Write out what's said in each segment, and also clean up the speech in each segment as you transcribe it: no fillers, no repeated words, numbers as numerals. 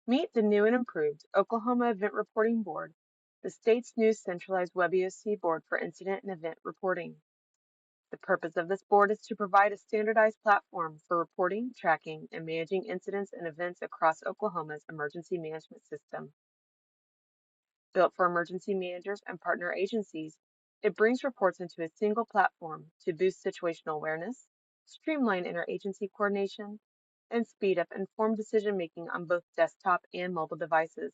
Meet the new and improved Oklahoma Event Reporting Board, the state's new centralized WebEOC board for incident and event reporting. The purpose of this board is to provide a standardized platform for reporting, tracking, and managing incidents and events across Oklahoma's emergency management system. Built for emergency managers and partner agencies, it brings reports into a single platform to boost situational awareness, streamline interagency coordination, and speed up informed decision-making on both desktop and mobile devices.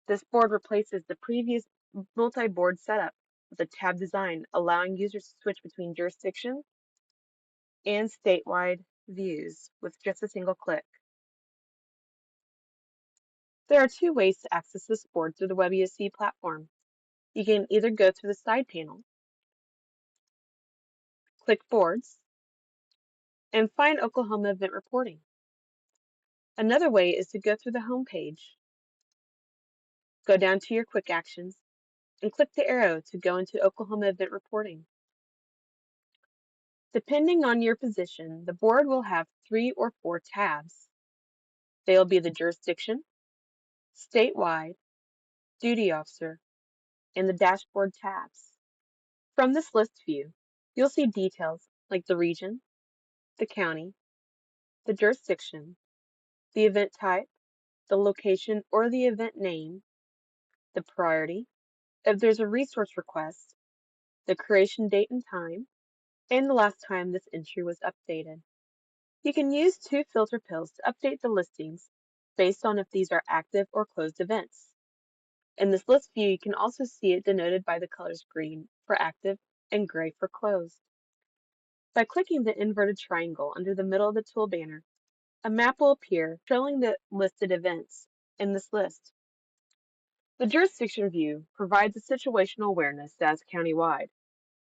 This board replaces the previous multi-board setup with a tab design, allowing users to switch between jurisdictions and statewide views with just a single click. There are two ways to access this board through the WebEOC platform. You can either go through the side panel, click Boards, and find Oklahoma Event Reporting. Another way is to go through the home page, go down to your Quick Actions, and click the arrow to go into Oklahoma Event Reporting. Depending on your position, the board will have 3 or 4 tabs. They will be the Jurisdiction, Statewide, Duty Officer, and the Dashboard tabs. From this list view, you'll see details like the region, the county, the jurisdiction, the event type, the location or the event name, the priority, if there's a resource request, the creation date and time, and the last time this entry was updated. You can use 2 filter pills to update the listings based on if these are active or closed events. In this list view, you can also see it denoted by the colors green for active and gray for closed. By clicking the inverted triangle under the middle of the tool banner, a map will appear showing the listed events in this list. The jurisdiction view provides a situational awareness that's countywide.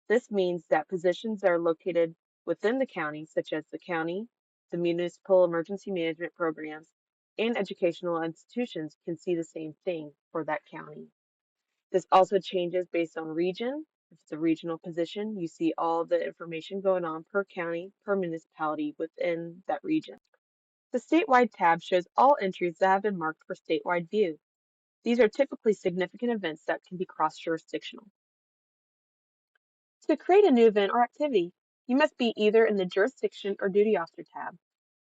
This means that positions that are located within the county, such as the county, the municipal emergency management programs, and educational institutions can see the same thing for that county. This also changes based on region. If it's a regional position, you see all the information going on per county, per municipality within that region. The statewide tab shows all entries that have been marked for statewide view. These are typically significant events that can be cross-jurisdictional. To create a new event or activity, you must be either in the Jurisdiction or Duty Officer tab.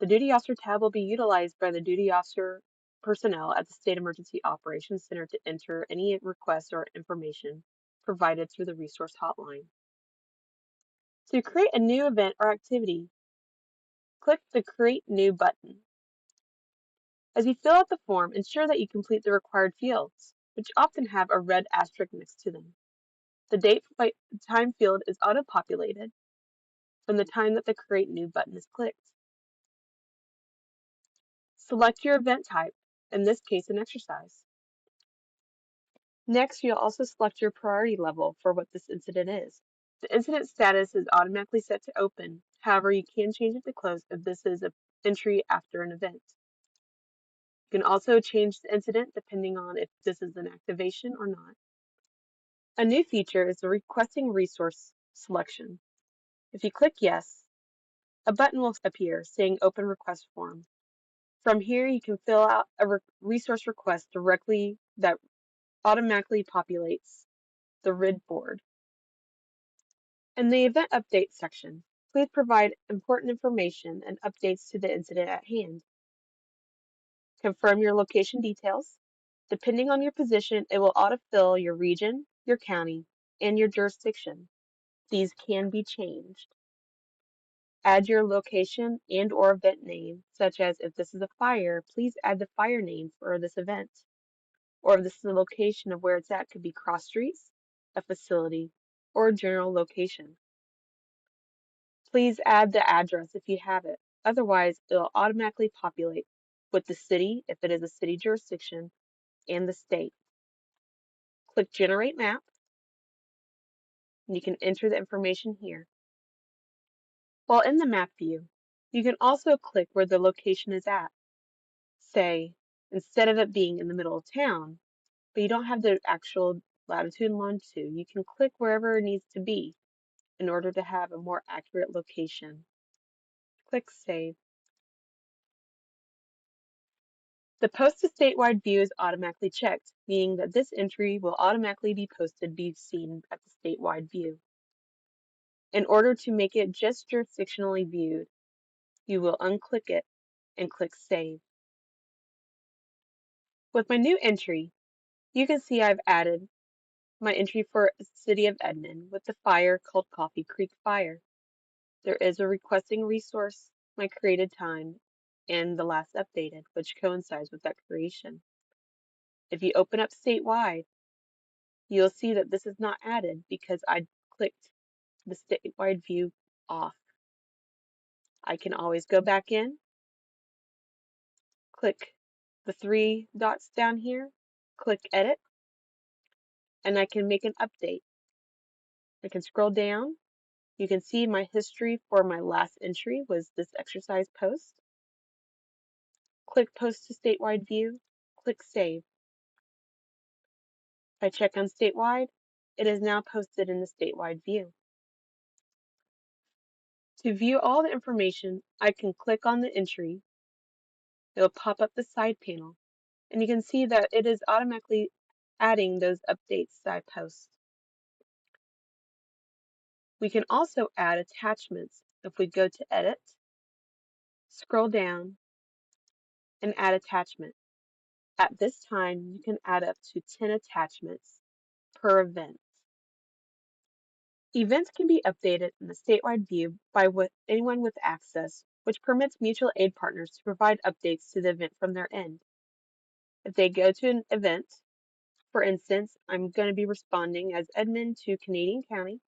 The Duty Officer tab will be utilized by the duty officer personnel at the State Emergency Operations Center to enter any requests or information provided through the resource hotline. To create a new event or activity, click the Create New button. As you fill out the form, ensure that you complete the required fields, which often have a red asterisk next to them. The date time field is auto-populated from the time that the Create New button is clicked. Select your event type, in this case an exercise. Next, you'll also select your priority level for what this incident is. The incident status is automatically set to open. However, you can change it to closed if this is an entry after an event. You can also change the incident depending on if this is an activation or not. A new feature is the requesting resource selection. If you click yes, a button will appear saying Open Request Form. From here, you can fill out a resource request directly that automatically populates the RID board. In the Event Update section, please provide important information and updates to the incident at hand. Confirm your location details. Depending on your position, it will autofill your region, your county, and your jurisdiction. These can be changed. Add your location and or event name, such as if this is a fire, please add the fire name for this event. Or if this is a location of where it's at, could be cross streets, a facility, or a general location. Please add the address if you have it. Otherwise, it will automatically populate with the city, if it is a city jurisdiction, and the state. Click Generate Map, and you can enter the information here. While in the map view, you can also click where the location is at. Say, instead of it being in the middle of town, but you don't have the actual latitude and longitude, you can click wherever it needs to be in order to have a more accurate location. Click Save. The Post to Statewide view is automatically checked, meaning that this entry will automatically be seen at the statewide view. In order to make it just jurisdictionally viewed, you will unclick it and click Save. With my new entry, you can see I've added my entry for City of Edmond with the fire called Coffee Creek Fire. There is a requesting resource, my created time, and the last updated, which coincides with that creation. If you open up statewide, you'll see that this is not added because I clicked the statewide view off. I can always go back in, click the three dots down here, click edit, and I can make an update. I can scroll down. You can see my history for my last entry was this exercise post. Click Post to Statewide View, click Save. If I check on statewide, it is now posted in the statewide view. To view all the information, I can click on the entry. It will pop up the side panel, and you can see that it is automatically adding those updates that I post. We can also add attachments if we go to Edit, scroll down, and add attachment. At this time, you can add up to 10 attachments per event. Events can be updated in the statewide view by anyone with access, which permits mutual aid partners to provide updates to the event from their end. If they go to an event, for instance, I'm going to be responding as Edmond to Canadian County.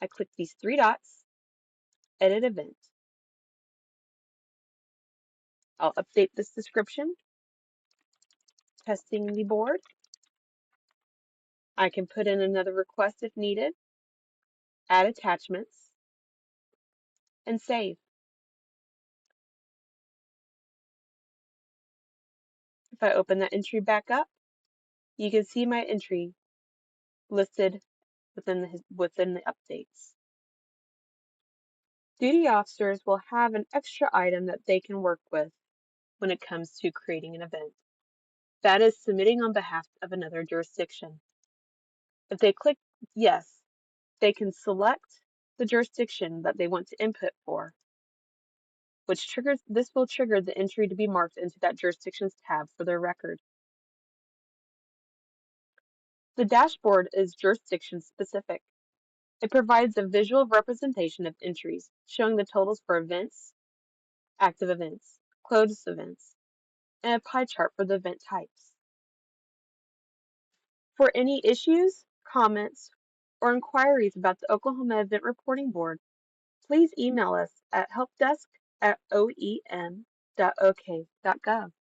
I click these three dots, Edit Event. I'll update this description, testing the board. I can put in another request if needed, add attachments, and save. If I open that entry back up, you can see my entry listed within the updates. Duty officers will have an extra item that they can work with when it comes to creating an event. That is submitting on behalf of another jurisdiction. If they click yes, they can select the jurisdiction that they want to input for, this will trigger the entry to be marked into that jurisdiction's tab for their record. The dashboard is jurisdiction specific. It provides a visual representation of entries, showing the totals for events, active events, closed events, and a pie chart for the event types. For any issues, comments, or inquiries about the Oklahoma Event Reporting Board, please email us at helpdesk@oem.ok.gov.